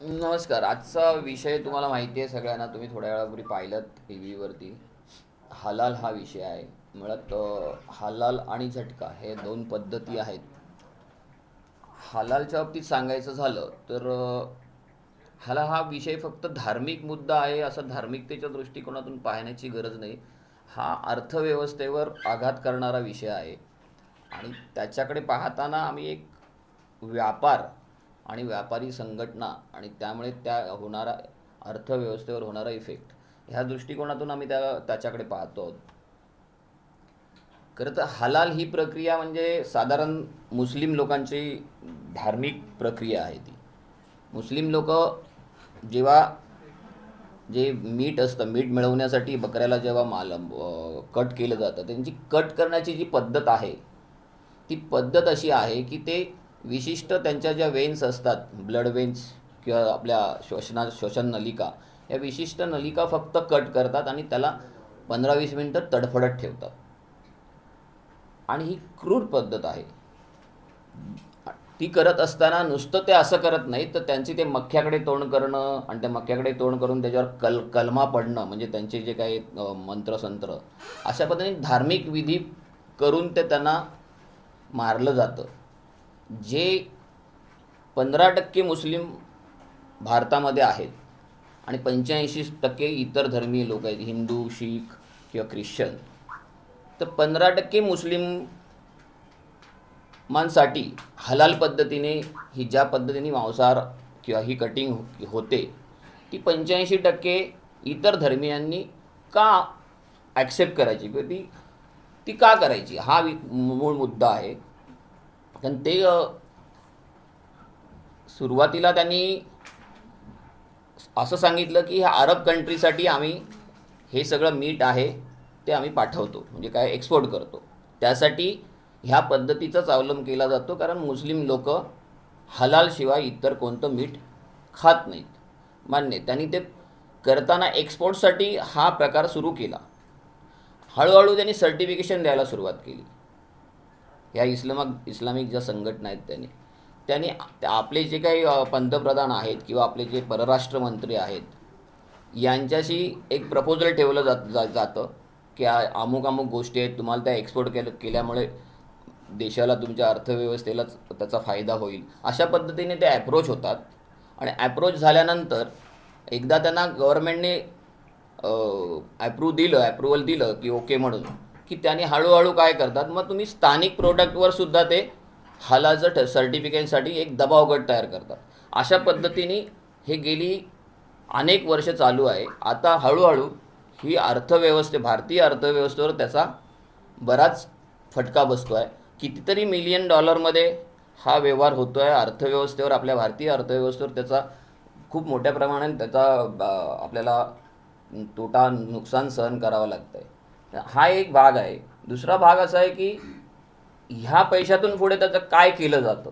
नमस्कार. आजचा विषय तुम्हाला माहिती आहे सगळ्यांना. तुम्ही थोड्या वेळापूर्वी पाहिलंत टी व्हीवरती. हलाल हा विषय आहे. मुळात हलाल आणि झटका हे दोन पद्धती आहेत. हलालच्या बाबतीत सांगायचं झालं तर ह्याला हा विषय फक्त धार्मिक मुद्दा आहे असं धार्मिकतेच्या दृष्टिकोनातून पाहण्याची गरज नाही. हा अर्थव्यवस्थेवर आघात करणारा विषय आहे आणि त्याच्याकडे पाहताना आम्ही एक व्यापार आणि व्यापारी संघटना आणि त्यामुळे होणारा अर्थव्यवस्थेवर होणारा इफेक्ट ह्या दृष्टिकोनातून आम्ही त्याच्याकडे पाहतो आहोत. खरं तर हलाल ही प्रक्रिया म्हणजे साधारण मुस्लिम लोकांची धार्मिक प्रक्रिया आहे ती. मुस्लिम लोक जेव्हा जे मीठ असतं, मीठ मिळवण्यासाठी बकऱ्याला जेव्हा कट केलं जातं, त्यांची कट करण्याची जी पद्धत आहे ती पद्धत अशी आहे की ते विशिष्ट त्यांच्या ज्या वेन्स असतात, ब्लड वेन्स किंवा आपल्या श्वसन नलिका, या विशिष्ट नलिका फक्त कट करतात आणि त्याला 15-20 मिनटं तडफडत ठेवतात. आणि ही क्रूर पद्धत आहे. ती करत असताना नुसतं ते असं करत नाहीत, तर त्यांची ते मक्क्याकडे तोंड करणं आणि त्या मक्क्याकडे तोंड करून त्याच्यावर कलमा पडणं, म्हणजे त्यांचे जे काही मंत्रसंत्र, अशा पद्धतीने धार्मिक विधी करून ते त्यांना मारलं जातं. जे 15% मुस्लिम भारतामध्ये आहेत आणि 85% इतर धर्मीय लोक आहेत, हिंदू, शीख किंवा ख्रिश्चन. तर 15% मुस्लिमांसाठी हलाल पद्धतीने ही ज्या पद्धतीने मांसाहार किंवा ही कटिंग होते, ती 85% इतर धर्मियांनी का ॲक्सेप्ट करायची किंवा ती ती का करायची, हा मूळ मुद्दा आहे. कारण ते सुरुवातीला त्यांनी असं सांगितलं की ह्या अरब कंट्रीसाठी आम्ही हे सगळं मीठ आहे ते आम्ही पाठवतो, म्हणजे काय एक्सपोर्ट करतो. त्यासाठी ह्या पद्धतीचाच अवलंब केला जातो, कारण मुस्लिम लोक हलालशिवाय इतर कोणतं मीठ खात नाहीत. मान्य. त्यांनी ते करताना एक्सपोर्टसाठी हा प्रकार सुरू केला. हळूहळू त्यांनी सर्टिफिकेशन द्यायला सुरुवात केली. ह्या इस्लामिक ज्या संघटना आहेत त्यांनी त्यांनी आपले जे काही पंतप्रधान आहेत किंवा आपले जे परराष्ट्र मंत्री आहेत यांच्याशी एक प्रपोजल ठेवलं जातं की अमुक अमुक गोष्टी आहेत, तुम्हाला त्या एक्सपोर्ट केल्यामुळे देशाला, तुमच्या अर्थव्यवस्थेलाच त्याचा फायदा होईल, अशा पद्धतीने ते ॲप्रोच होतात. आणि ॲप्रोच झाल्यानंतर एकदा त्यांना गव्हर्नमेंटने अप्रुव्हल दिलं की ओके म्हणून, की त्यांनी हळूहळू काय करतात, मग तुम्ही स्थानिक प्रोडक्टवर सुद्धा ते हलालचं सर्टिफिकेटसाठी एक दबाव गट तयार करतात. अशा पद्धतीने हे गेली अनेक वर्ष चालू आहे. आता हळूहळू ही भारतीय अर्थव्यवस्थेवर त्याचा बराच फटका बसतो आहे. कितीतरी मिलियन डॉलरमध्ये हा व्यवहार होतो आहे. अर्थव्यवस्थेवर, आपल्या भारतीय अर्थव्यवस्थेवर त्याचा खूप मोठ्या प्रमाणात त्याचा आपल्याला नुकसान सहन करावं लागतं आहे. हा एक भाग आहे. दुसरा भाग असा आहे की ह्या पैशातून पुढे त्याचं काय केलं जातं,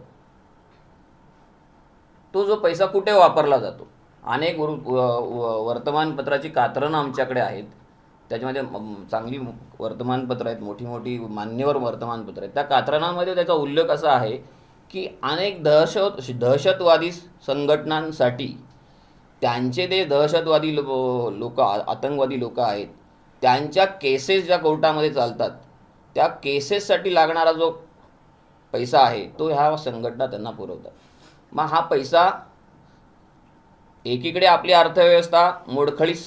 तो जो पैसा कुठे वापरला जातो. अनेक वर्तमानपत्राची कात्रणं आमच्याकडे आहेत. त्याच्यामध्ये चांगली वर्तमानपत्रं आहेत, मोठी मोठी मान्यवर वर्तमानपत्रं आहेत. त्या कात्रणांमध्ये त्याचा उल्लेख असा आहे की अनेक दहशतवादी संघटनांसाठी त्यांचे ते दहशतवादी लोक, आतंकवादी लोक आहेत, त्यांच्या केसेस ज्या कोर्टामध्ये चालतात, त्या केसेससाठी लागणारा जो पैसा आहे तो ह्या संघटना त्यांना पुरवतात. मग हा पैसा एकीकडे आपली अर्थव्यवस्था मोडखळीस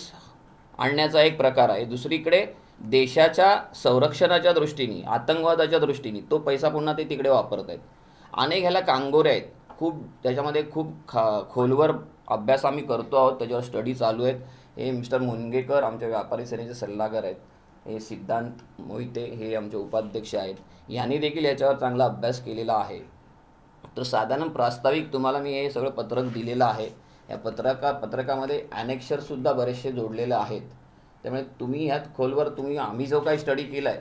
आणण्याचा एक प्रकार आहे, दुसरीकडे देशाच्या संरक्षणाच्या दृष्टीने, आतंकवादाच्या दृष्टीने तो पैसा पुन्हा ते तिकडे वापरत आहेत. अनेक ह्याला कांगोरे आहेत. त्याच्यामध्ये खूप खोलवर अभ्यास आम्ही करतो आहोत, त्याच्यावर स्टडी चालू आहेत. हे मिस्टर मुनगेकर आमच्या व्यापारी सेनेचे सल्लागार आहेत. हे सिद्धांत मोहिते हे आमचे उपाध्यक्ष आहेत. यांनी देखील याच्यावर चांगला अभ्यास केलेला आहे. तर साधारण प्रास्ताविक तुम्हाला मी हे सगळं पत्रक दिलेलं आहे. या पत्रकामध्ये ॲनेक्शरसुद्धा बरेचसे जोडलेले आहेत. त्यामुळे तुम्ही ह्यात खोलवर आम्ही जो काही स्टडी केला आहे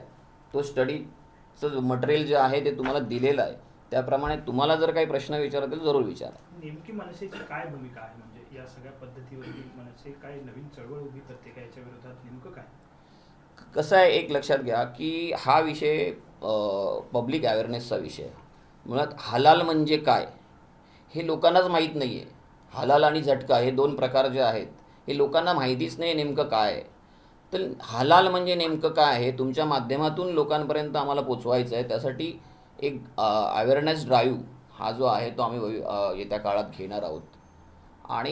तो स्टडीचं मटेरियल जे आहे ते तुम्हाला दिलेलं आहे. त्याप्रमाणे तुम्हाला जर काही प्रश्न विचारतील जरूर विचारा. नेमकी मनसेची काय भूमिका आहे, म्हणजे या सगळ्या पद्धतीवरती मनसे काय नवीन चळवळ उभी करते का, याच्या विरोधात नेमकं काय? कसं आहे, एक लक्षात घ्या की हा विषय पब्लिक अवेअरनेसचा विषय आहे. मुळात हलाल म्हणजे काय हे लोकांनाच माहीत नाही आहे. हलाल आणि झटका हे दोन प्रकार जे आहेत हे लोकांना माहितीच नाही नेमकं काय आहे. तर हलाल म्हणजे नेमकं काय आहे तुमच्या माध्यमातून लोकांपर्यंत आम्हाला पोचवायचं आहे. त्यासाठी एक अवेअरनेस ड्राईव्ह हा जो आहे तो आम्ही येत्या काळात घेणार आहोत. आणि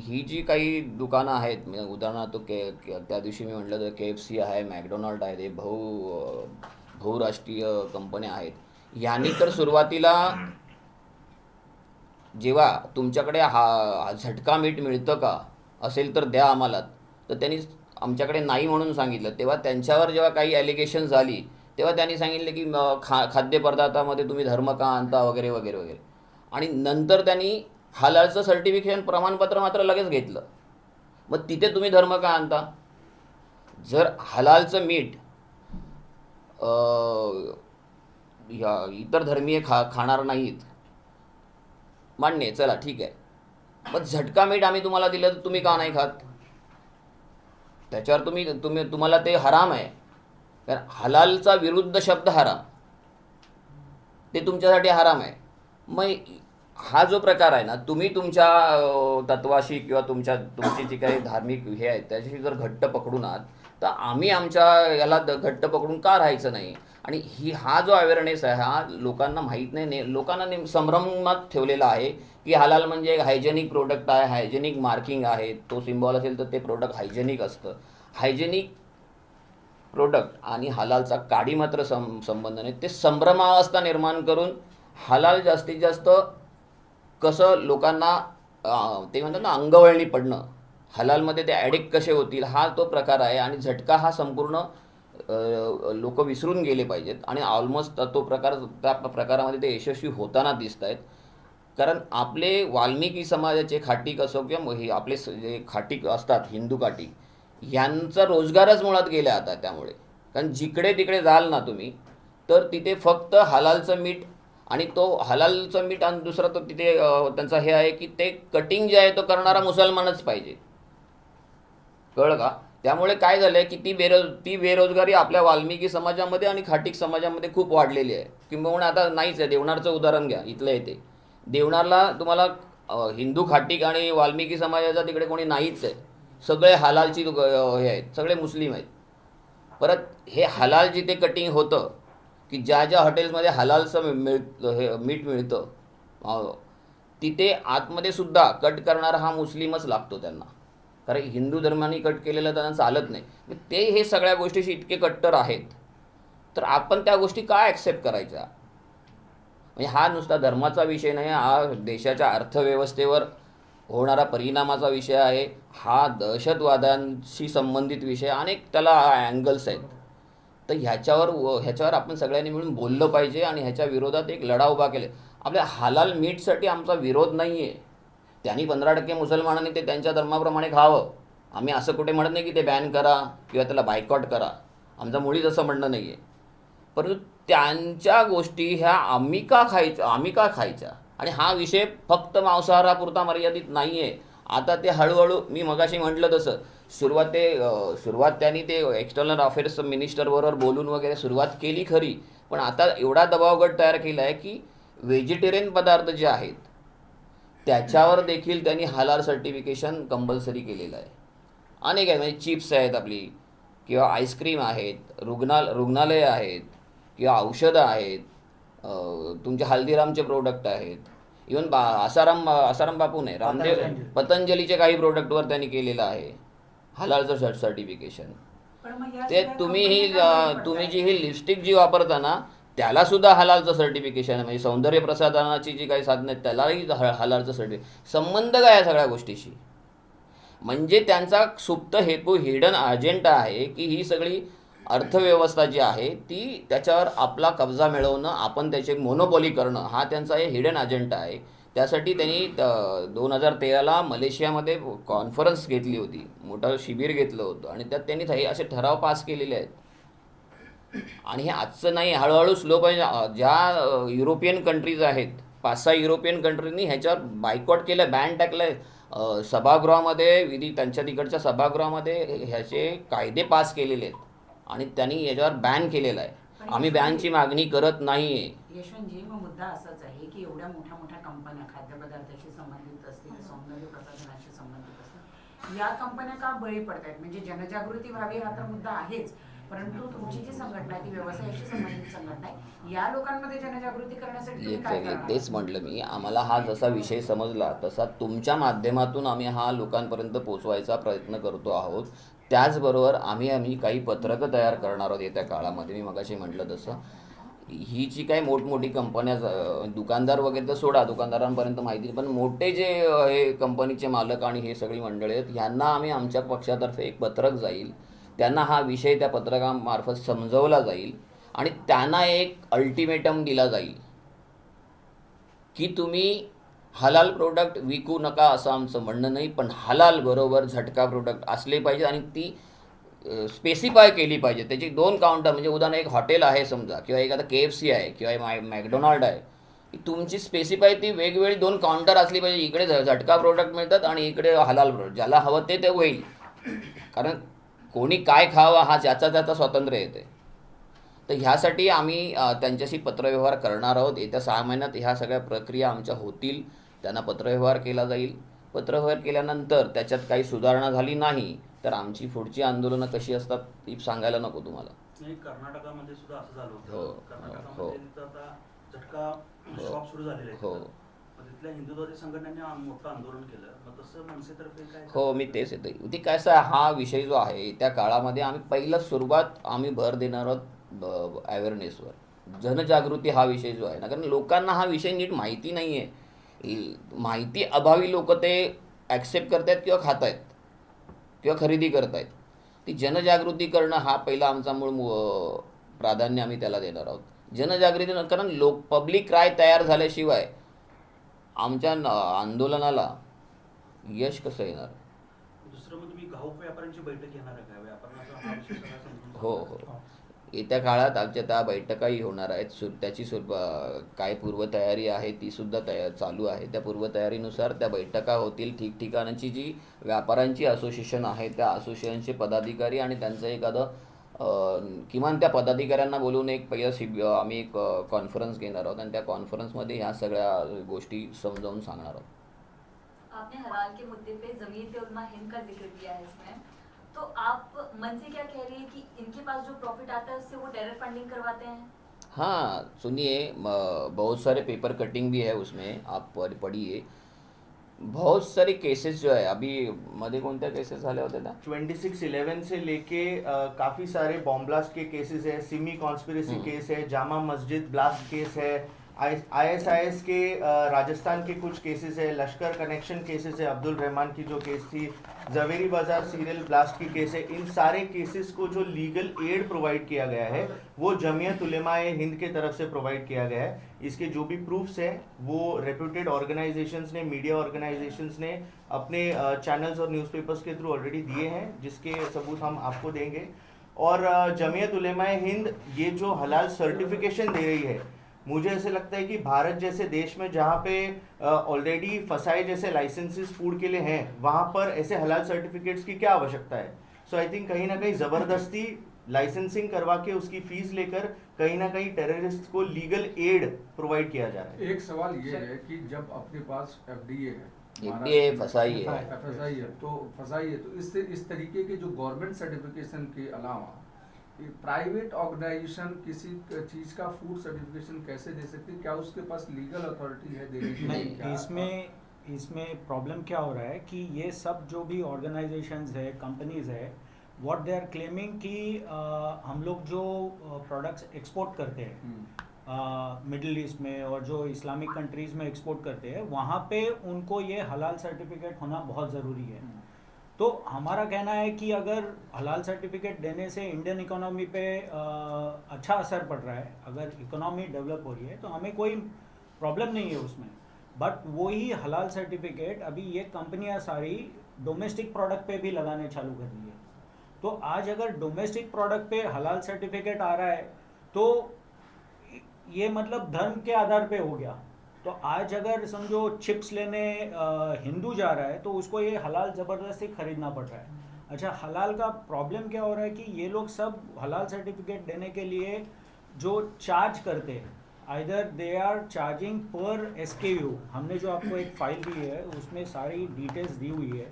ही जी काही दुकानं आहेत म्हणजे उदाहरणार्थ त्या दिवशी मी म्हटलं तर KFC आहे, मॅकडोनाल्ड आहे, हे बहुराष्ट्रीय कंपन्या आहेत. यांनी तर सुरुवातीला जेव्हा तुमच्याकडे हा झटका मीठ मिळतं का असेल तर द्या आम्हाला, तर त्यांनी आमच्याकडे नाही म्हणून सांगितलं. तेव्हा त्यांच्यावर जेव्हा काही ॲलिगेशन झाली तेव्हा त्यांनी सांगितलं की खाद्यपदार्थामध्ये तुम्ही धर्म का आणता वगैरे वगैरे वगैरे. आणि नंतर त्यांनी हलालचं सर्टिफिकेशन प्रमाणपत्र मात्र लगेच घेतलं. मग तिथे तुम्ही धर्म का आणता? जर हलालचं मीठ इतर धर्मीय खाणार नाहीत, मान्य आहे, चला ठीक आहे. मग झटका मीठ आम्ही तुम्हाला दिलं तर तुम्ही का नाही खात? त्याच्यावर तुम्हाला ते हराम आहे. कारण हलालचा विरुद्ध शब्द हराम, ते तुमच्यासाठी हराम आहे. मग हा जो प्रकार आहे ना, तुम्ही तुमच्या तत्वाशी किंवा तुमची जी काही धार्मिक हे आहे त्याच्याशी जर घट्ट पकडून आहात, तर आम्ही आमच्या याला घट्ट पकडून का राहायचं नाही? आणि हा जो अवेअरनेस आहे हा लोकांना माहीत नाही. लोकांना संभ्रमात ठेवलेला आहे की हलाल म्हणजे एक हायजेनिक प्रोडक्ट आहे, हायजेनिक मार्किंग आहे, तो सिम्बॉल असेल तर ते प्रोडक्ट हायजेनिक असतं. हायजेनिक प्रोडक्ट आणि हलालचा काडी मात्र संबंध नाही. ते संभ्रमावस्था निर्माण करून हलाल जास्तीत जास्त कसं लोकांना ते म्हणतात ना अंगवळणी पडणं, हलालमध्ये ते ॲडिक्ट कसे होतील हा तो प्रकार आहे. आणि झटका हा संपूर्ण लोक विसरून गेले पाहिजेत. आणि ऑलमोस्ट त्या प्रकारामध्ये ते यशस्वी होताना दिसत आहेत. कारण आपले वाल्मिकी समाजाचे खाटीक असो किंवा हे आपले जे खाटीक असतात हिंदू खाटीक, यांचा रोजगारच मुळात गेला आता त्यामुळे. कारण जिकडे तिकडे जाल ना तुम्ही तर तिथे फक्त हलालचं मीठ आणि तो हलालचं मीठ आणि दुसरा तो तिथे त्यांचा हे आहे की ते कटिंग जे आहे तो करणारा मुसलमानच पाहिजे. कळलं का? त्यामुळे काय झालं आहे की ती बेरोजगारी आपल्या वाल्मिकी समाजामध्ये आणि खाटीक समाजामध्ये खूप वाढलेली आहे. किंबहुना आता नाहीच आहे. देवनारचं उदाहरण घ्या, इथलं येते देवनारला तुम्हाला हिंदू खाटीक आणि वाल्मिकी समाजाचा तिकडे कोणी नाहीच आहे. सगळे हलालची हे आहेत, सगळे मुस्लिम आहेत. परत हे हलाल जिथे कटिंग होतं की ज्या हॉटेल्समध्ये हलालचं मीठ मिळतं तिथे आतमध्ये सुद्धा कट करणारा हा मुस्लिमच लागतो त्यांना. कारण हिंदू धर्माने कट केलेलं त्यांना चालत नाही. ते हे सगळ्या गोष्टीशी इतके कट्टर आहेत, तर आपण त्या गोष्टी काय ॲक्सेप्ट करायच्या? म्हणजे हा नुसता धर्माचा विषय नाही, हा देशाच्या अर्थव्यवस्थेवर होणारा परिणामाचा विषय आहे. हा दहशतवादांशी संबंधित विषय, अनेक त्याला अँगल्स आहेत. तर ह्याच्यावर आपण सगळ्यांनी मिळून बोललं पाहिजे आणि ह्याच्या विरोधात एक लढा उभा केला. आपल्या हलाल मीठसाठी आमचा विरोध नाही आहे. त्यांनी 15% मुसलमानांनी ते त्यांच्या धर्माप्रमाणे खावं. आम्ही असं कुठे म्हणत नाही की ते बॅन करा किंवा त्याला बायकॉट करा. आमचं मुळीच असं म्हणणं नाही आहे. परंतु त्यांच्या गोष्टी ह्या आम्ही का खायच्या? आणि हा विषय फक्त मांसाहारापुरता मर्यादित नाही आहे. आता ते हळूहळू मी मगाशी म्हटलं तसं सुरुवात त्यांनी ते एक्सटर्नल अफेअर्स मिनिस्टरबरोबर बोलून वगैरे सुरुवात केली खरी, पण आता एवढा दबावगट तयार केला आहे की व्हेजिटेरियन पदार्थ जे आहेत त्याच्यावर देखील त्यांनी हलाल सर्टिफिकेशन कंपल्सरी केलेलं आहे. अनेक आहेत, म्हणजे चिप्स आहेत आपली किंवा आईस्क्रीम आहेत, रुग्णालय आहेत किंवा औषधं आहेत, तुमचे हल्दीरामचे प्रोडक्ट आहेत, इवन आसाराम बापू नाही, रामदेव पतंजलीचे काही प्रोडक्टवर त्यांनी केलेलं आहे हलालचं सर्टिफिकेशन. ते तुम्ही जी ही लिपस्टिक जी वापरता ना त्याला सुद्धा हलालचं सर्टिफिकेशन आहे. म्हणजे सौंदर्य प्रसाधनाची जी काही साधनं आहेत त्यालाही हलालचं सर्टिफिकेशन. संबंध काय या सगळ्या गोष्टीशी? म्हणजे त्यांचा सुप्त हेतू, हिडन अजेंडा आहे की ही सगळी अर्थव्यवस्था जी आहे ती त्याच्यावर आपला कब्जा मिळवणं, आपण त्याची मोनोपॉली करणं, हा त्यांचा हे हिडन अजेंडा आहे. त्यासाठी त्यांनी 2013ला मलेशियामध्ये कॉन्फरन्स घेतली होती, मोठं शिबिर घेतलं होतं आणि त्यात त्यांनी हे असे ठराव पास केलेले आहेत. आणि हे आजचं नाही, हळूहळू स्लो पाहिजे. ज्या युरोपियन कंट्रीज आहेत, 5-6 युरोपियन कंट्रीजनी ह्याच्यावर बायकॉट केलं, बॅन टाकलं आहे. सभागृहामध्ये त्यांच्या तिकडच्या सभागृहामध्ये ह्याचे कायदे पास केलेले आहेत आणि त्यांनी याच्यावर बॅन केलेला आहे. आम्ही बॅनची मागणी करत नाहीये. यशवंतजी, मग मुद्दा असाच आहे की एवढ्या मोठ्या मोठ्या कंपन्या खाद्यपदार्थाशी संबंधित असतील, सौंदर्य प्रसाधनाशी संबंधित असतील, या कंपन्या का बळी पडतायत? म्हणजे जनजागृती व्हावी हा तर मुद्दा आहेच, परंतु तुमची जी संघटना आहे ती व्यवसायाशी संबंधित संघटना आहे, या लोकांमध्ये जनजागृती करण्यासाठी तुम्ही काय करणार? तेच म्हटलं मी, आम्हाला हा जसा विषय समजला तसा तुमच्या माध्यमातून आम्ही हा लोकांपर्यंत पोचवायचा प्रयत्न करतो आहोत. त्याचबरोबर आम्ही काही पत्रकं तयार करणार आहोत येत्या काळामध्ये. मी मगाशी म्हटलं तसं ही जी काही मोठमोठी कंपन्या, दुकानदार वगैरे तर सोडा, दुकानदारांपर्यंत माहिती, पण मोठे जे हे कंपनीचे मालक आणि हे सगळी मंडळी आहेत, ह्यांना आम्ही आमच्या पक्षातर्फे एक पत्रक जाईल, त्यांना हा विषय त्या पत्रकामार्फत समजवला जाईल आणि त्यांना एक अल्टिमेटम दिला जाईल की तुम्ही हलाल प्रोडक्ट विकू नका असं आमचं म्हणणं नाही, पण हलाल बरोबर झटका प्रोडक्ट असले पाहिजे आणि ती स्पेसिफाय केली पाहिजे. त्याची 2 काउंटर, म्हणजे उदाहरण एक हॉटेल आहे समजा, किंवा एखादा KFC आहे किंवा मॅकडोनाल्ड आहे, तुमची स्पेसिफाय ती वेगवेगळी 2 काउंटर असली पाहिजे. इकडे झटका प्रोडक्ट मिळतात आणि इकडे हलाल प्रोडक्ट, ज्याला हवं ते होईल. कारण कोणी काय खावं हा ज्याचा त्याचा स्वातंत्र्य येते. तर ह्यासाठी आम्ही त्यांच्याशी पत्रव्यवहार करणार आहोत. येत्या 6 महिन्यात ह्या सगळ्या प्रक्रिया आमच्या होतील, त्यांना पत्रव्यवहार केला जाईल. पत्रव्यवहार केल्यानंतर त्याच्यात काही सुधारणा झाली नाही तर आमची पुढची आंदोलनं कशी असतात ती सांगायला नको तुम्हाला. नाही, कर्नाटकामध्ये सुद्धा असं झालं होतं. हो, कर्नाटकामध्ये तिथं आता झटका शॉप सुरू झालेले आहेत. हो. मग तिथल्या हिंदुत्ववादी संघटनांनी मोठं आंदोलन केलं. मग तसं मनसेतर्फे काय? हो, मी तेच येते. ती काय असं, हा विषय जो आहे त्या काळामध्ये आम्ही पहिलं सुरुवात आम्ही भर देणार आहोत अवेअरनेसवर, जनजागृती हा विषय जो आहे ना, कारण लोकांना हा विषय नीट माहिती नाही आहे. माहिती अभावी लोक ते ॲक्सेप्ट करत आहेत किंवा खात आहेत किंवा खरेदी करत आहेत. ती जनजागृती करणं हा पहिला आमचा मूळ प्राधान्य आम्ही त्याला देणार आहोत. जनजागृती कारण पब्लिक राय तयार झाल्याशिवाय आमच्या आंदोलनाला यश कसं येणार? दुसरं मग तुम्ही घाऊक व्यापाऱ्यांची बैठक घेणार आहे का? व्यापाऱ्यांना हा विषय सगळा समजून हो. येत्या काळात आमच्या त्या बैठकाही होणार आहेत. त्याची काय पूर्वतयारी आहे तीसुद्धा चालू आहे. त्या पूर्वतयारीनुसार त्या बैठका होतील. ठिकठिकाणची जी व्यापाऱ्यांची असोसिएशन आहे त्या असोसिएशनचे पदाधिकारी आणि त्यांचं एखादं किमान त्या पदाधिकाऱ्यांना बोलून एक पहिलं आम्ही एक कॉन्फरन्स घेणार आहोत आणि त्या कॉन्फरन्समध्ये ह्या सगळ्या गोष्टी समजावून सांगणार आहोत. आपने हलाल के मुद्दे पे जमीयत उलमा हिंद का जिक्र किया है इसमें, तो आप मन से क्या कह रही है कि इनके पास जो प्रॉफिट आता है उससे वो टेरर फंडिंग करवाते हैं? हाँ, सुनिए, बहुत सारे पेपर कटिंग भी है उसमें, आप पढ़िए. बहुत सारे केसेस जो है, अभी मध्ये कोणत्या केसेस झाले होते ना, 26/11 से लेके काफ़ी सारे बॉम्ब ब्लास्ट के केसेस है, सिमी कॉन्स्पिरेसी केस है, जामा मस्जिद ब्लास्ट केस है, ISIS के राजस्थान के कुछ केसेस है, लश्कर कनेक्शन केसेस है, अब्दुल रहमान की जो केस थी, जवेरी बाजार सीरियल ब्लास्ट की केस है. इन सारे केसेस को जो लीगल एड प्रोवाइड किया गया है वो जमीयत उलेमाए हिंद के तरफ से प्रोवाइड किया गया है. इसके जो भी प्रूफ्स हैं वो रेप्यूटेड ऑर्गेनाइजेशंस ने, मीडिया ऑर्गेनाइजेशंस ने अपने चैनल्स और न्यूज़पेपर्स के थ्रू ऑलरेडी दिए हैं, जिसके सबूत हम आपको देंगे. और जमीयत उलेमाए हिंद ये जो हलाल सर्टिफिकेशन दे रही है, मुझे ऐसे लगता है कि भारत जैसे देश में जहाँ पे ऑलरेडी फसाए जैसे लाइसेंसेस फूड के लिए हैं, वहाँ पर ऐसे हलाल सर्टिफिकेट्स की क्या आवश्यकता है? सो आई थिंक कहीं ना कहीं ज़बरदस्ती लाइसेंसिंग करवा के उसकी फीस लेकर कहीं ना कहीं टेररिस्ट को लीगल एड प्रोवाइड किया जा रहा है. एक सवाल ये है कि जब अपने पास FDA है, FDA फसाई है, FSI है, तो फसाई है, तो इससे इस तरीके के जो गवर्नमेंट सर्टिफिकेशन के अलावा प्राइवेट ऑर्गेनाइजेशन किसी चीज का फूड सर्टिफिकेशन कैसे दे सकती है? क्या उसके पास लीगल अथॉरिटी है देने की? नहीं, इसमें प्रॉब्लम क्या हो रहा है कि ये सब जो भी ऑर्गेनाइजेशंस है, कंपनीज है, व्हाट दे आर क्लेमिंग कि हम लोग जो प्रोडक्ट्स एक्सपोर्ट करते हैं मिडिल ईस्ट में और जो इस्लामिक कंट्रीज़ में एक्सपोर्ट करते हैं, वहाँ पे उनको ये हलाल सर्टिफिकेट होना बहुत ज़रूरी है. तो हमारा कहना है कि अगर हलाल सर्टिफिकेट देने से इंडियन इकोनॉमी पे अच्छा असर पड़ रहा है, अगर इकोनॉमी डेवलप हो रही है, तो हमें कोई प्रॉब्लम नहीं है उसमें. बट वही हलाल सर्टिफिकेट अभी ये कंपनियां सारी डोमेस्टिक प्रोडक्ट पे भी लगाने चालू कर दी है. तो आज अगर डोमेस्टिक प्रोडक्ट पे हलाल सर्टिफिकेट आ रहा है तो ये मतलब धर्म के आधार पे हो गया. तो आज अगर समझो चिप्स लेने हिंदू जा रहा है तो उसको ये हलाल ज़बरदस्ती खरीदना पड़ रहा है. अच्छा, हलाल का प्रॉब्लम क्या हो रहा है कि ये लोग सब हलाल सर्टिफिकेट देने के लिए जो चार्ज करते हैं, आइदर दे आर चार्जिंग पर SKU। हमने जो आपको एक फाइल दी है उसमें सारी डिटेल्स दी हुई है,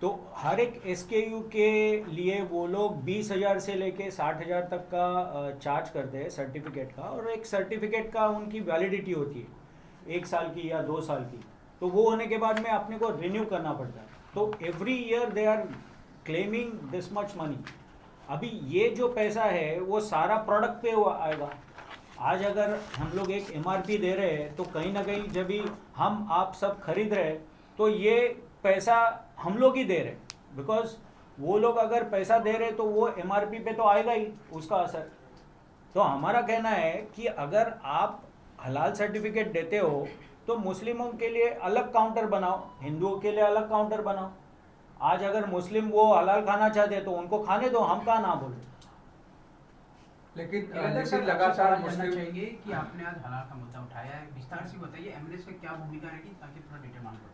तो हर एक SKU के लिए वो लोग 20,000 से लेके 60,000 तक का चार्ज करते हैं सर्टिफिकेट का, और एक सर्टिफिकेट का उनकी वैलिडिटी होती है 1 साल की या 2 साल की, तो वो होने के बाद में अपने को रिन्यू करना पड़ता है। तो every year they are claiming this much money. अभी ये जो पैसा है वो सारा प्रोडक्ट पे हुआ आएगा। आज अगर हम लोग एक MRP दे रहे हैं तो कहीं ना कहीं जब भी हम आप सब खरीद रहे हैं तो ये पैसा हम लोग ही दे रहे हैं, बिकॉज वो लोग अगर पैसा दे रहे तो वो MRP पे तो आएगा ही उसका असर। तो हमारा कहना है कि अगर आप हलाल सर्टिफिकेट देते हो तो मुस्लिमों के लिए अलग काउंटर बनाओ, हिंदुओं के लिए अलग काउंटर बनाओ। आज अगर मुस्लिम वो हलाल खाना चाहते हैं तो उनको खाने दो, हम कहाँ ना बोले। लेकिन निरंतर सर, लेकिन आपसे लगातार सवाल जानना मुस्लिम चाहिए कि आपने आज हलाल का मुद्दा उठाया है, विस्तार से बताइए एमएलएस की क्या भूमिका रहेगी, ताकि थोड़ा डिटेल मालूम पड़े।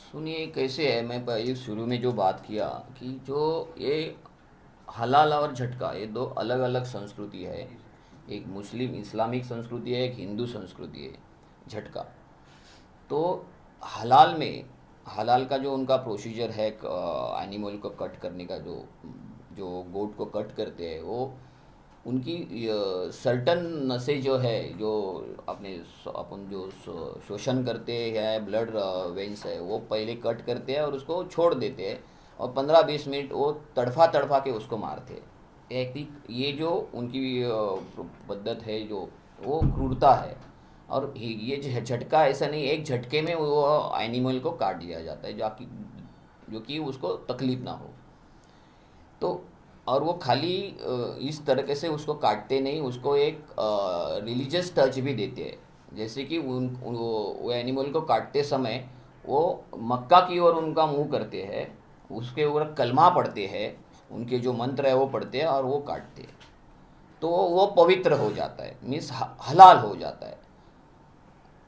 सुनिए कैसे है, मैं ये शुरू में जो बात किया कि जो ये हलाल और झटका ये दो अलग अलग संस्कृति है। एक मुस्लिम इस्लामिक संस्कृति है, एक हिंदू संस्कृति है झटका। तो हलाल में हलाल का जो उनका प्रोसीजर है एनिमल को कट करने का, जो गोट को कट करते हैं, वो उनकी सर्टन नसें जो है, जो अपन जो शोषण करते हैं, ब्लड वेन्स है, वो पहले कट करते हैं और उसको छोड़ देते हैं और 15-20 मिनट वो तड़फा तड़फा के उसको मारते हैं। ये जो उनकी पद्धत है, जो वो क्रूरता है। और ये झटका ऐसा नहीं, एक झटके में वो एनिमल को काट दिया जाता है जो कि उसको तकलीफ ना हो। तो और वो खाली इस तरीके से उसको काटते नहीं, उसको एक रिलीजियस टच भी देते हैं। जैसे कि वो एनिमल को काटते समय वो मक्का की ओर उनका मुंह करते हैं, उसके ऊपर कलमा पढ़ते हैं, उनके जो मंत्र है वो पढ़ते हैं और वो काटते हैं, तो वो पवित्र हो जाता है, मीन्स हलाल हो जाता है।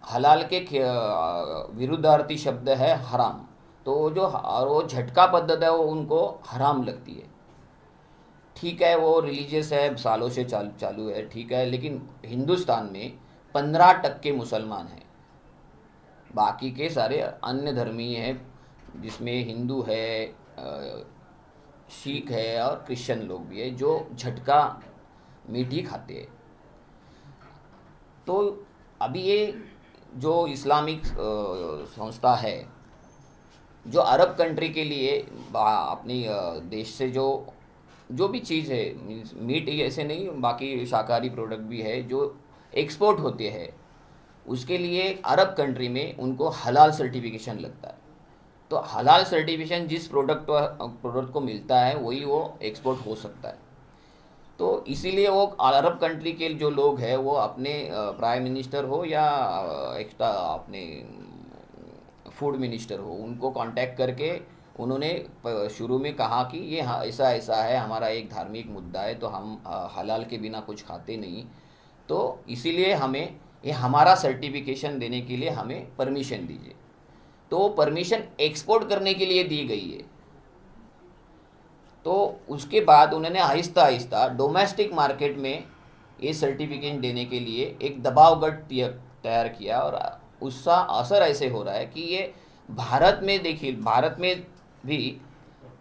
हलाल के विरुद्धार्थी शब्द है हराम। तो वो झटका पद्धत है वो उनको हराम लगती है। ठीक है, वो रिलीजियस है, सालों से चालू है, ठीक है, लेकिन हिंदुस्तान में 15% मुसलमान हैं, बाकी के सारे अन्य धर्मीय हैं, जिसमें हिंदू है, सिख है और क्रिश्चियन लोग भी है, जो झटका मीट ही खाते हैं। तो अभी ये जो इस्लामिक संस्था है, जो अरब कंट्री के लिए अपनी देश से जो भी चीज़ है, मीट ही ऐसे नहीं, बाकी शाकाहारी प्रोडक्ट भी है जो एक्सपोर्ट होते हैं, उसके लिए अरब कंट्री में उनको हलाल सर्टिफिकेशन लगता है। तो हलाल सर्टिफिकेशन जिस प्रोडक्ट को मिलता है वही वो एक्सपोर्ट हो सकता है। तो इसीलिए वो अरब कंट्री के जो लोग हैं वो अपने प्राइम मिनिस्टर हो या एक्स्ट्रा अपने फूड मिनिस्टर हो, उनको कांटेक्ट करके उन्होंने शुरू में कहा कि ये ऐसा ऐसा है, हमारा एक धार्मिक मुद्दा है, तो हम हलाल के बिना कुछ खाते नहीं, तो इसीलिए हमें ये हमारा सर्टिफिकेशन देने के लिए हमें परमिशन दीजिए। तो परमिशन एक्सपोर्ट करने के लिए दी गई है। तो उसके बाद उन्होंने आहिस्ता आहिस्ता डोमेस्टिक मार्केट में ये सर्टिफिकेशन देने के लिए एक दबाव गट तैयार किया, और उसका असर ऐसे हो रहा है कि ये भारत में, देखिए भारत में भी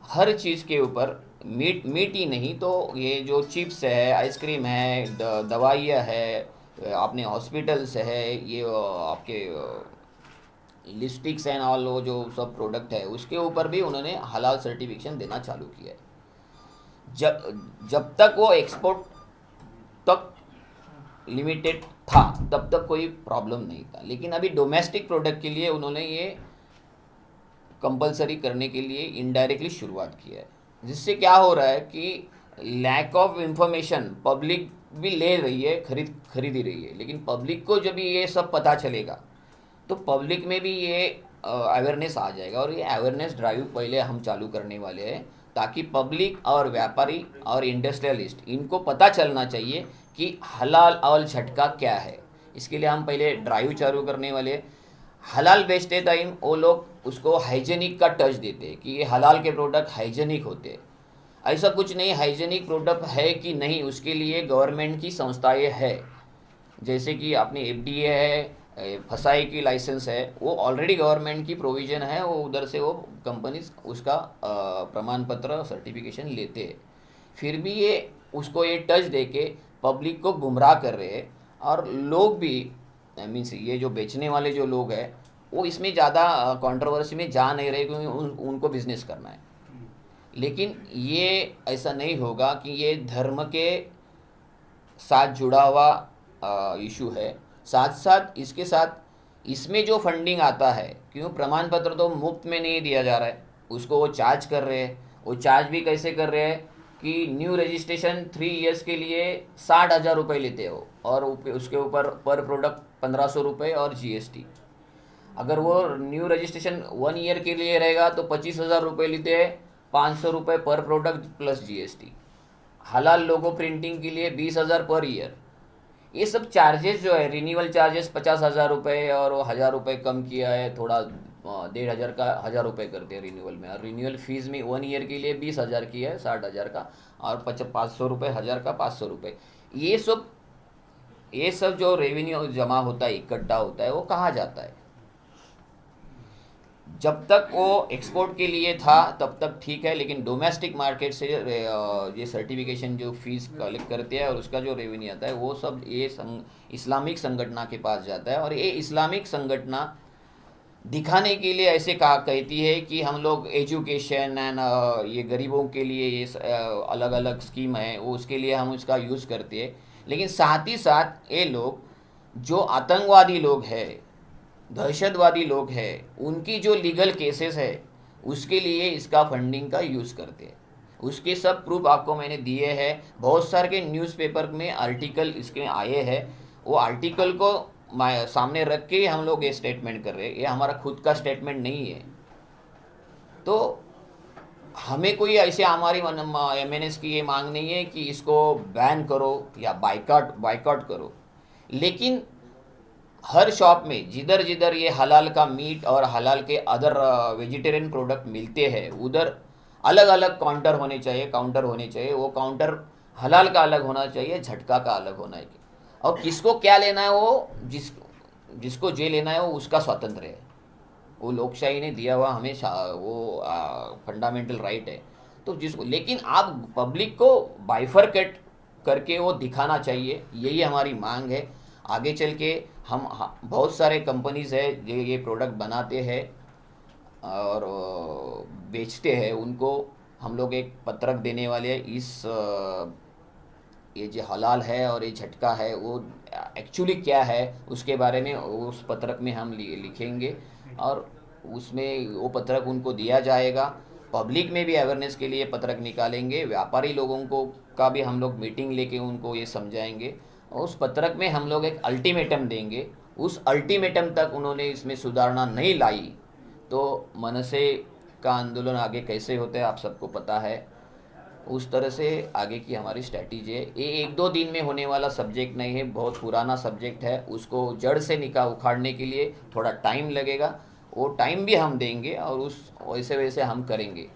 हर चीज़ के ऊपर मीट ही नहीं, तो ये जो चिप्स है, आइसक्रीम है, दवाइयाँ है, अपने हॉस्पिटल्स है, ये आपके लिपस्टिक्स एंड ऑल, वो जो सब प्रोडक्ट है उसके ऊपर भी उन्होंने हलाल सर्टिफिकेशन देना चालू किया है। जब तक वो एक्सपोर्ट तक लिमिटेड था तब तक कोई प्रॉब्लम नहीं था, लेकिन अभी डोमेस्टिक प्रोडक्ट के लिए उन्होंने ये कंपलसरी करने के लिए इनडायरेक्टली शुरुआत की है, जिससे क्या हो रहा है कि लैक ऑफ इंफॉर्मेशन पब्लिक भी ले रही है, खरीद ही रही है, लेकिन पब्लिक को जब ये सब पता चलेगा तो पब्लिक में भी ये अवेयरनेस आ जाएगा। और ये अवेयरनेस ड्राइव पहले हम चालू करने वाले हैं, ताकि पब्लिक और व्यापारी और इंडस्ट्रियलिस्ट इनको पता चलना चाहिए कि हलाल और झटका क्या है। इसके लिए हम पहले ड्राइव चालू करने वाले। हलाल बेचते टाइम वो लोग उसको हाइजेनिक का टच देते हैं कि ये हलाल के प्रोडक्ट हाइजेनिक होते हैं। ऐसा कुछ नहीं, हाइजेनिक प्रोडक्ट है कि नहीं उसके लिए गवर्नमेंट की संस्थाएं है, जैसे कि अपनी एफडीए है, फसाई की लाइसेंस है, वो ऑलरेडी गवर्नमेंट की प्रोविज़न है, वो उधर से वो कंपनीज उसका प्रमाण पत्र सर्टिफिकेशन लेते हैं। फिर भी ये उसको ये टच दे के पब्लिक को गुमराह कर रहे हैं, और लोग भी मीन्स ये जो बेचने वाले जो लोग हैं वो इसमें ज़्यादा कंट्रोवर्सी में जा नहीं रहे, क्योंकि उनको बिजनेस करना है। लेकिन ये ऐसा नहीं होगा कि ये धर्म के साथ जुड़ा हुआ इशू है। साथ साथ इसके साथ इसमें जो फंडिंग आता है, क्यों प्रमाण पत्र तो मुफ्त में नहीं दिया जा रहा है, उसको वो चार्ज कर रहे हैं। वो चार्ज भी कैसे कर रहे हैं कि न्यू रजिस्ट्रेशन 3 इयर्स के लिए 60,000 रुपये लेते हो, और उसके ऊपर पर प्रोडक्ट 1,500 रुपये और जीएसटी। अगर वो न्यू रजिस्ट्रेशन 1 ईयर के लिए रहेगा तो 25,000 रुपये लेते हैं, 500 रुपये पर प्रोडक्ट प्लस जीएसटी। हलाल लोगो प्रिंटिंग के लिए 20,000 पर ईयर। ये सब चार्जेस जो है, रिन्यूअल चार्जेस 50,000 रुपये, और वो 1,000 रुपये कम किया है, थोड़ा 1,500 का 1,000 रुपये करते हैं रिन्यूअल में। और रिन्यूअल फीस में 1 ईयर के लिए 20,000 की है, 60,000 का, और 500 रुपये, 1,000 का 500 रुपये। ये सब जो रेवेन्यू जमा होता है, इकट्ठा होता है, वो कहाँ जाता है? जब तक वो एक्सपोर्ट के लिए था तब तक ठीक है, लेकिन डोमेस्टिक मार्केट से ये सर्टिफिकेशन जो फीस कलेक्ट करते हैं और उसका जो रेवेन्यू आता है, वो सब ये इस्लामिक संगठना के पास जाता है। और ये इस्लामिक संगठना दिखाने के लिए ऐसे कहती है कि हम लोग एजुकेशन एंड ये गरीबों के लिए ये अलग अलग स्कीम है, वो उसके लिए हम उसका यूज़ करते हैं। लेकिन साथ ही साथ ये लोग जो आतंकवादी लोग हैं, दहशतवादी लोग हैं, उनकी जो लीगल केसेस है उसके लिए इसका फंडिंग का यूज़ करते हैं। उसके सब प्रूफ आपको मैंने दिए हैं। बहुत सारे के न्यूज़पेपर में आर्टिकल इसके आए हैं, वो आर्टिकल को सामने रख के हम लोग ये स्टेटमेंट कर रहे हैं। ये हमारा खुद का स्टेटमेंट नहीं है। तो हमें कोई ऐसे हमारी एमएनएस की ये मांग नहीं है कि इसको बैन करो या बाइकआउट करो, लेकिन हर शॉप में जिधर जिधर ये हलाल का मीट और हलाल के अदर वेजिटेरियन प्रोडक्ट मिलते हैं, उधर अलग अलग काउंटर होने चाहिए। वो काउंटर हलाल का अलग होना चाहिए, झटका का अलग होना चाहिए। और किसको क्या लेना है, वो जिसको जो लेना है वो उसका स्वतंत्र है। वो लोकशाही ने दिया हुआ हमें वो फंडामेंटल राइट है। तो लेकिन आप पब्लिक को बाइफरकेट करके वो दिखाना चाहिए, यही हमारी मांग है। आगे चल के हम बहुत सारे कंपनीज है जो ये प्रोडक्ट बनाते हैं और बेचते हैं, उनको हम लोग एक पत्रक देने वाले हैं। ये जो हलाल है और ये झटका है वो एक्चुअली क्या है उसके बारे में उस पत्रक में हम लिखेंगे, और उसमें वो पत्रक उनको दिया जाएगा। पब्लिक में भी अवेयरनेस के लिए पत्रक निकालेंगे। व्यापारी लोगों को का भी हम लोग मीटिंग लेके उनको ये समझाएंगे, और उस पत्रक में हम लोग एक अल्टीमेटम देंगे। उस अल्टीमेटम तक उन्होंने इसमें सुधारणा नहीं लाई तो मनसे का आंदोलन आगे कैसे होता है आप सबको पता है। उस तरह से आगे की हमारी स्ट्रैटेजी है। ये 1-2 दिन में होने वाला सब्जेक्ट नहीं है, बहुत पुराना सब्जेक्ट है। उसको जड़ से उखाड़ने के लिए थोड़ा टाइम लगेगा, वो टाइम भी हम देंगे और उस वैसे हम करेंगे।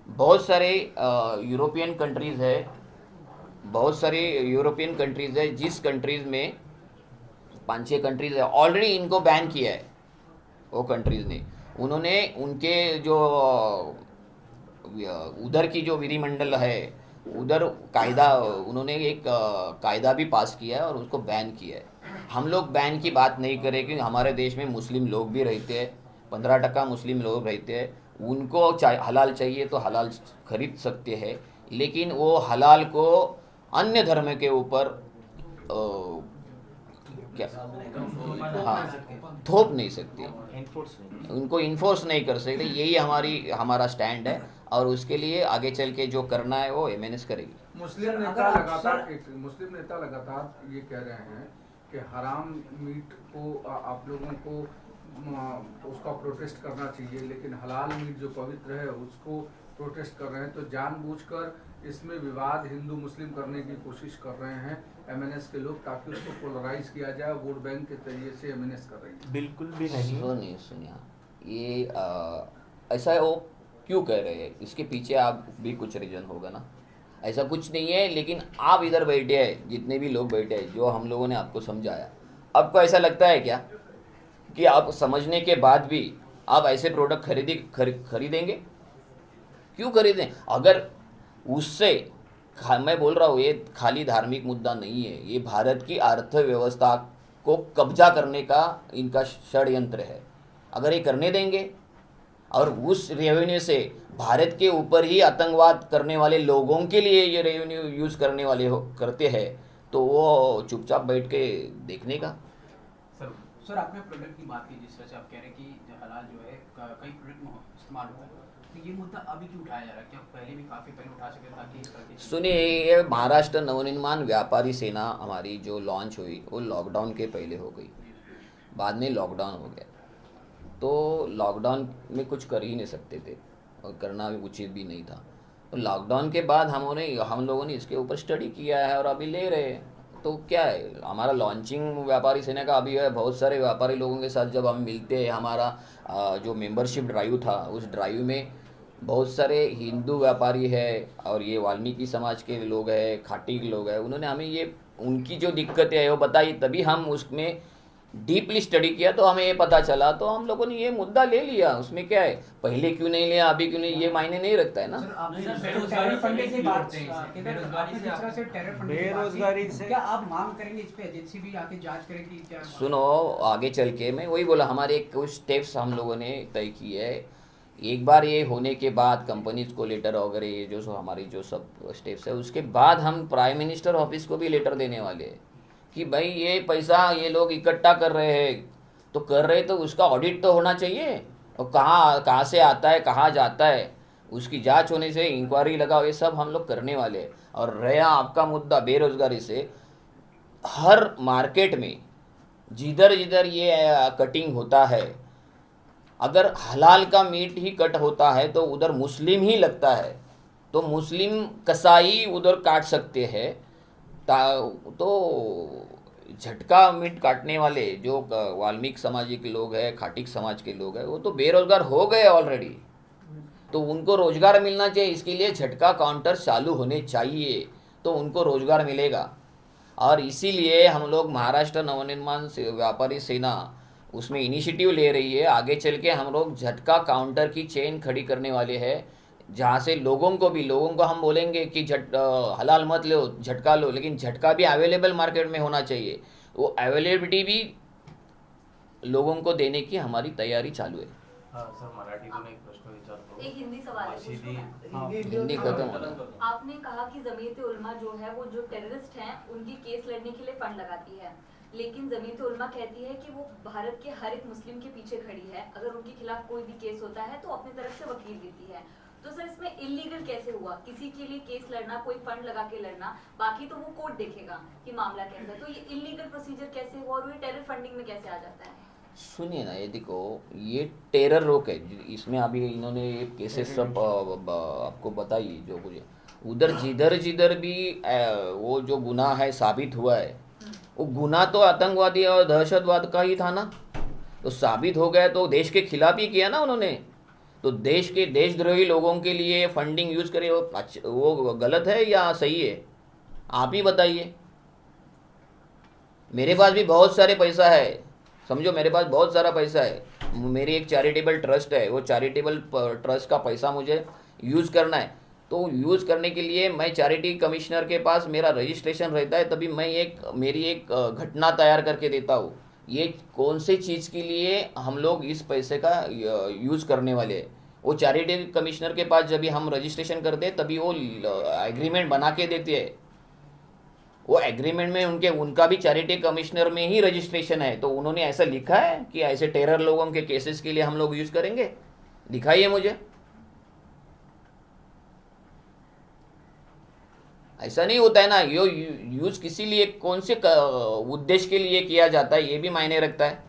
बहुत सारे यूरोपियन कंट्रीज़ है, जिस कंट्रीज़ में 5-6 कंट्रीज़ है ऑलरेडी इनको बैन किया है। वो कंट्रीज़ ने उन्होंने उनके जो उधर की जो विधिमंडल है उधर कायदा उन्होंने एक कायदा भी पास किया है और उसको बैन किया है। हम लोग बैन की बात नहीं करें क्योंकि हमारे देश में मुस्लिम लोग भी रहते हैं, 15% मुस्लिम लोग रहते हैं। उनको हलाल चाहिए तो हलाल खरीद सकते हैं, लेकिन वो हलाल को अन्य धर्म के ऊपर क्या थोप नहीं सकते, उनको इन्फोर्स नहीं कर सकते। यही हमारा स्टैंड है और उसके लिए आगे चल के जो करना है वो एमएनएस करेगी। मुस्लिम नेता लगातार ये कह रहे हैं कि हराम मीट को आप लोगों को उसका प्रोटेस्ट करना चाहिए, लेकिन हलाल मीट जो पवित्र है उसको प्रोटेस्ट कर रहे हैं। तो जानबूझकर इसमें विवाद हिंदू मुस्लिम करने की कोशिश कर रहे हैं एमएनएस के लोग, ताकि उसको पोलराइज किया जाए। वोट बैंक के जरिए से एमएनएस कर रही है। बिल्कुल भी नहीं। सुनिए ये ऐसा है, वो क्यों कह रहे हैं, इसके पीछे आप भी कुछ रीज़न होगा ना। ऐसा कुछ नहीं है, लेकिन आप इधर बैठे हैं, जितने भी लोग बैठे हैं, जो हम लोगों ने आपको समझाया, आपको ऐसा लगता है क्या कि आप समझने के बाद भी आप ऐसे प्रोडक्ट खरीदेंगे? क्यों खरीदें? अगर उससे मैं बोल रहा हूँ, ये खाली धार्मिक मुद्दा नहीं है, ये भारत की अर्थव्यवस्था को कब्जा करने का इनका षड्यंत्र है। अगर ये करने देंगे और उस रेवेन्यू से भारत के ऊपर ही आतंकवाद करने वाले लोगों के लिए ये रेवेन्यू यूज़ करने वाले करते हैं, तो वो चुपचाप बैठ के देखने का। सर आपने प्रोडक्ट की बात की, जिस तरह से आप कह रहे हैं कि जो हलाल जो है कई प्रोडक्ट में इस्तेमाल होता है, तो ये मुद्दा अभी क्यों उठाया जा रहा है? क्या पहले भी काफ़ी पहले उठा सकते थे ताकि इस तरह की सुनिए, ये महाराष्ट्र नवनिर्माण व्यापारी सेना हमारी जो लॉन्च हुई वो लॉकडाउन के पहले हो गई, बाद में लॉकडाउन हो गया, तो लॉकडाउन में कुछ कर ही नहीं सकते थे और करना भी उचित भी नहीं था। तो लॉकडाउन के बाद हम लोगों ने इसके ऊपर स्टडी किया है और अभी ले रहे हैं। तो क्या है, हमारा लॉन्चिंग व्यापारी सेना का अभी है। बहुत सारे व्यापारी लोगों के साथ जब हम मिलते हैं, हमारा जो मेंबरशिप ड्राइव था, उस ड्राइव में बहुत सारे हिंदू व्यापारी है और ये वाल्मीकि समाज के लोग हैं, खाटी के लोग हैं, उन्होंने हमें ये उनकी जो दिक्कतें है वो बताई, तभी हम उसमें डीपली स्टडी किया तो हमें ये पता चला, तो हम लोगों ने ये मुद्दा ले लिया। उसमें क्या है, पहले क्यों नहीं लिया, अभी क्यों नहीं, ये मायने नहीं रखता है ना। सर आप नहीं, सर बेरोजगारी टेरर फंडिंग की बात से बेरोजगारी से जिस तरह से टेरर फंडिंग की बात की, बेरोजगारी से क्या आप मांग करेंगे इस पे एजेंसी भी आके जांच करे कि क्या? सुनो, आगे चल के मैं वही बोला, हमारे कुछ स्टेप्स हम लोगों ने तय किए है। एक बार ये होने के बाद कंपनीज को लेटर वगैरह, ये जो हमारी जो सब स्टेप्स है, उसके बाद हम प्राइम मिनिस्टर ऑफिस को भी लेटर देने वाले हैं कि भाई ये पैसा ये लोग इकट्ठा कर रहे हैं, तो कर रहे तो उसका ऑडिट तो होना चाहिए, और कहाँ कहाँ से आता है, कहाँ जाता है, उसकी जांच होने से, इंक्वायरी लगाओ, ये सब हम लोग करने वाले हैं। और रहा आपका मुद्दा बेरोजगारी से, हर मार्केट में जिधर जिधर ये कटिंग होता है, अगर हलाल का मीट ही कट होता है तो उधर मुस्लिम ही लगता है, तो मुस्लिम कसाई उधर काट सकते हैं। तो झटका मीट काटने वाले जो वाल्मीकि समाज के लोग हैं, खाटिक समाज के लोग हैं, वो तो बेरोजगार हो गए ऑलरेडी, तो उनको रोजगार मिलना चाहिए। इसके लिए झटका काउंटर चालू होने चाहिए, तो उनको रोजगार मिलेगा। और इसीलिए हम लोग महाराष्ट्र नवनिर्माण व्यापारी सेना उसमें इनिशिएटिव ले रही है। आगे चल के हम लोग झटका काउंटर की चेन खड़ी करने वाले हैं, जहाँ से लोगों को हम बोलेंगे कि हलाल मत लो, झटका लो, लेकिन झटका भी अवेलेबल मार्केट में होना चाहिए। वो अवेलेबिलिटी भी लोगों को देने की हमारी तैयारी चालू है। सर मराठीतून एक प्रश्न विचारतो. एक हिंदी सवाल है, मशिदी हाँ, हिंदी खत्म होना। आपने कहा कि जमीयत उलमा जो है वो जो टेररिस्ट हैं उनकी केस लड़ने के लिए फंड लगाती है, लेकिन जमीयत उलमा कहती है कि वो भारत के हर एक मुस्लिम के पीछे खड़ी है, अगर उनके खिलाफ कोई भी केस होता है तो अपनी तरफ से वकील देती है। तो सर इसमें इलीगल कैसे हुआ, किसी के लिए केस लड़ना, कोई फंड लगा के लड़ना, बाकी तो वो कोर्ट देखेगा कि मामला कैसा है, तो ये इलीगल प्रोसीजर कैसे हुआ और ये टेरर फंडिंग में कैसे आ जाता है? सुनिए ना, ये देखो, ये टेरर रोक है, इसमें अभी इन्होंने ये केसेस सब आपको बताई जो कुछ उधर जिधर जिधर भी वो जो गुनाह है साबित हुआ है, वो गुनाह तो आतंकवादी और दहशतवाद का ही था ना, तो साबित हो गया तो देश के खिलाफ ही किया ना उन्होंने। तो देश के देशद्रोही लोगों के लिए फंडिंग यूज करे, वो गलत है या सही है? आप ही बताइए। मेरे पास भी बहुत सारे पैसा है, समझो मेरे पास बहुत सारा पैसा है, मेरी एक चैरिटेबल ट्रस्ट है, वो चैरिटेबल ट्रस्ट का पैसा मुझे यूज़ करना है, तो यूज़ करने के लिए मैं चैरिटी कमिश्नर के पास मेरा रजिस्ट्रेशन रहता है, तभी मैं मेरी एक घटना तैयार करके देता हूँ, ये कौन सी चीज़ के लिए हम लोग इस पैसे का यूज़ करने वाले हैं। वो चैरिटी कमिश्नर के पास जब भी हम रजिस्ट्रेशन करते हैं तभी वो एग्रीमेंट बना के देते हैं। वो एग्रीमेंट में उनका भी चैरिटी कमिश्नर में ही रजिस्ट्रेशन है, तो उन्होंने ऐसा लिखा है कि ऐसे टेरर लोगों के केसेस के लिए हम लोग यूज़ करेंगे? दिखाइए मुझे। ऐसा नहीं होता है ना, यो यूज़ किसी लिए कौन से उद्देश्य के लिए किया जाता है ये भी मायने रखता है।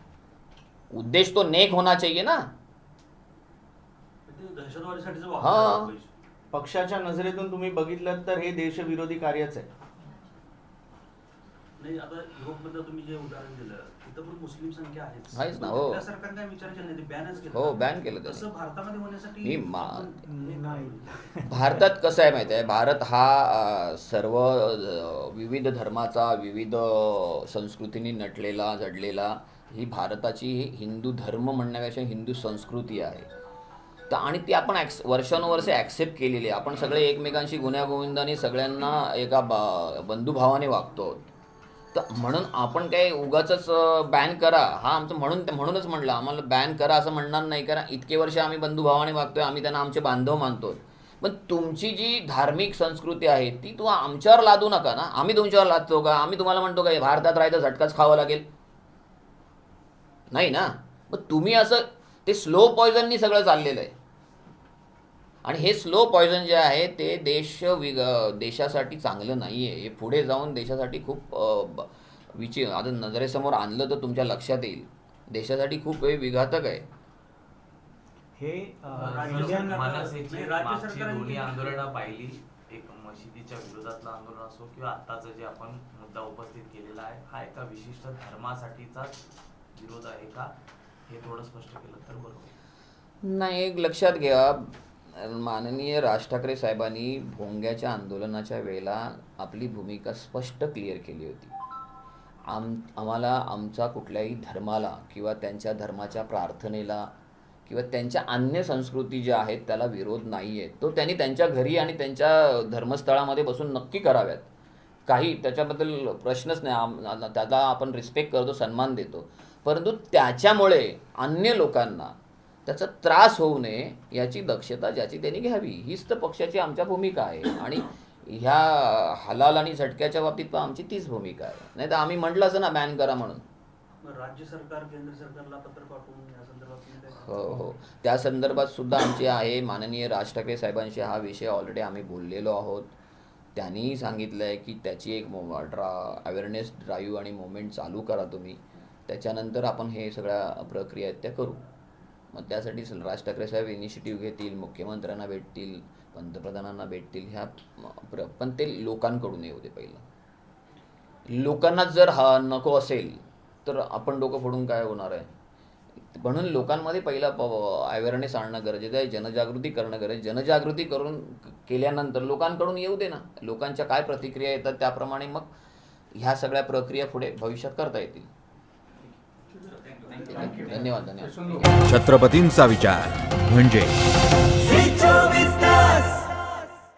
उद्देश्य तो नेक होना चाहिए ना। दहशतवादीसाठी जो हा. वापरतात पैसे. पक्षाच्या नजरेतून तुम्ही बघितलं तर हे देशविरोधी कार्यच आहे. नाही, आता युरोपमधलं तुम्ही जे उदाहरण दिलं की भारतामध्ये मुस्लिम संख्या आहेच. आहेच ना, पण हो. तिथल्या सरकारने काय विचार केला नाही, ते बॅनच केलं. हो, बॅन केलं त्यांनी. तसं भारतामध्ये होण्यासाठी मी नाही. भारतात कसं आहे माहिती आहे, भारत हा सर्व विविध धर्माचा, विविध संस्कृतींनी नटलेला जडलेला, ही भारताची हिंदू धर्म म्हणण्यापेक्षा हिंदू संस्कृती आहे. तर आणि ती आपण वर्षानुवर्षे ॲक्सेप्ट केलेली आहे. आपण सगळे एकमेकांशी गुण्यागोविंदाने सगळ्यांना एका बंधुभावाने वागतो. तर म्हणून आपण काय उगाचच बॅन करा हा आमचं म्हणूनच म्हटलं आम्हाला बॅन करा असं म्हणणार नाही, कारण इतके वर्ष आम्ही बंधुभावाने वागतोय, आम्ही त्यांना आमचे बांधव मानतो. पण तुमची जी धार्मिक संस्कृती आहे ती तू आमच्यावर लादू नका ना. आम्ही तुमच्यावर लादतो का? आम्ही तुम्हाला म्हणतो का भारतात राहायचं झटकाच खावं लागेल? नाही ना. मग तुम्ही असं ते स्लो पॉयझननी सगळं चाललेलं आहे. आणि हे स्लो पॉयझन जे आहे ते देशासाठी चांगलं नाही आहे. हे पुढे जाऊन देशासाठी खूप आता नजरेसमोर आणलं तर तुमच्या लक्षात येईल, देशासाठी खूप विघातक आहे. हे इंडियन मनसेची राज्य मागची सरकारांनी दोन्ही आंदोलनं पाहिली, एक मशिदीच्या विरोधातलं आंदोलन असो किंवा आत्ताचं जे आपण मुद्दा उपस्थित केलेला आहे, हा एका विशिष्ट धर्मासाठीचाच विरोध आहे का, हे थोडं स्पष्ट केलं तर बरोबर. नाही, एक लक्षात घ्या, माननीय राज ठाकरे साहेबांनी भोंग्याच्या आंदोलनाच्या वेळेला आपली भूमिका स्पष्ट क्लिअर केली होती. आम्हाला आमचा कुठल्याही धर्माला किंवा त्यांच्या धर्माच्या प्रार्थनेला किंवा त्यांच्या अन्य संस्कृती ज्या आहेत त्याला विरोध नाही आहे. तो त्यांनी त्यांच्या घरी आणि त्यांच्या धर्मस्थळामध्ये बसून नक्की कराव्यात, काही त्याच्याबद्दल प्रश्नच नाही. त्याला आपण रिस्पेक्ट करतो, सन्मान देतो. परंतु त्याच्यामुळे अन्य लोकांना त्याचा त्रास होऊ नये याची दक्षता ज्याची त्यांनी घ्यावी, हीच तर पक्षाची आमच्या भूमिका आहे. आणि ह्या हलाल आणि झटक्याच्या बाबतीत पण आमची तीच भूमिका आहे. नाही तर आम्ही म्हटलं असं ना बॅन करा म्हणून. राज्य सरकार केंद्र सरकारला पत्र पाठवून या संदर्भात तुम्ही काय सांगता? हो, त्या संदर्भात सुद्धा आमची आहे. माननीय राज ठाकरे साहेबांशी हा विषय ऑलरेडी आम्ही बोललेलो आहोत. त्यांनीही सांगितलं आहे की त्याची एक अवेअरनेस ड्राईव्ह आणि मुवमेंट चालू करा तुम्ही, त्याच्यानंतर आपण हे सगळ्या प्रक्रिया आहेत त्या करू. मग त्यासाठी राज ठाकरे साहेब इनिशिएटिव्ह घेतील, मुख्यमंत्र्यांना भेटतील, पंतप्रधानांना भेटतील, पण ते लोकांकडून येऊ दे. पहिलं लोकांना जर हा नको असेल तर आपण डोकं फोडून काय होणार आहे. म्हणून लोकांमध्ये पहिला अवेअरनेस आणणं गरजेचं आहे, जनजागृती करणं गरजेचं. जनजागृती केल्यानंतर लोकांकडून येऊ दे ना, लोकांच्या काय प्रतिक्रिया येतात त्याप्रमाणे मग ह्या सगळ्या प्रक्रिया पुढे भविष्यात करता येतील. धन्यवाद. छत्रपतींचा विचार म्हणजे